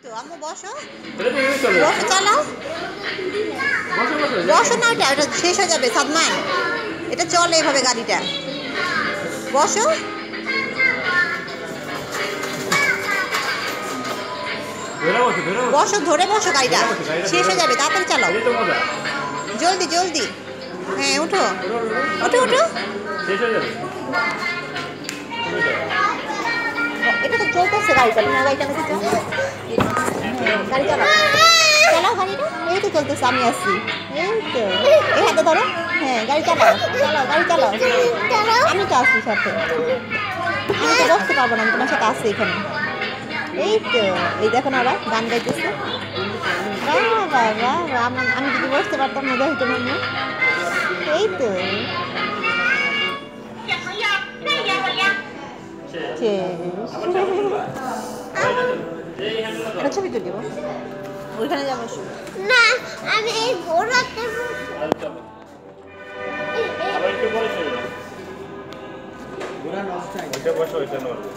তো আম্মু বসো, বসো চালাও, বসো না, ওটা শেষ হয়ে যাবে সাদমান, এটা চলে এভাবে গাড়িটা, বসো। বসো, ধরে বসো, গাড়িটা শেষ হয়ে যাবে, তাড়াতাড়ি চালাও, জলদি জলদি। হ্যাঁ উঠো উঠো উঠো, এটা তো চলতেছে গাড়িটা, তোমার গাড়িটা নাকি গাড়ি চালাও, চালাও গাড়িটা, এই তো চলতেছে, আমি আসছি, এই তো এই হাতে ধরো, হ্যাঁ গাড়ি চালাও, চালাও গাড়ি চালাও, আমি তো আসছি সাথে, আমি তো বসতে পারবো না, আমি তোমার সাথে আসছি এখানে, এই তো এই দেখো না ওরা গান গাইতেছে, বাহ বাহ বাহ, আমি যদি বসতে পারতাম মজা হইতো না, এই তো ছবি তুলি, ওইখানে যাবো না, আমি এই ঘোড়াতে ঘোড়া নষ্ট হয়, এটা বসো, এটা নড়বে।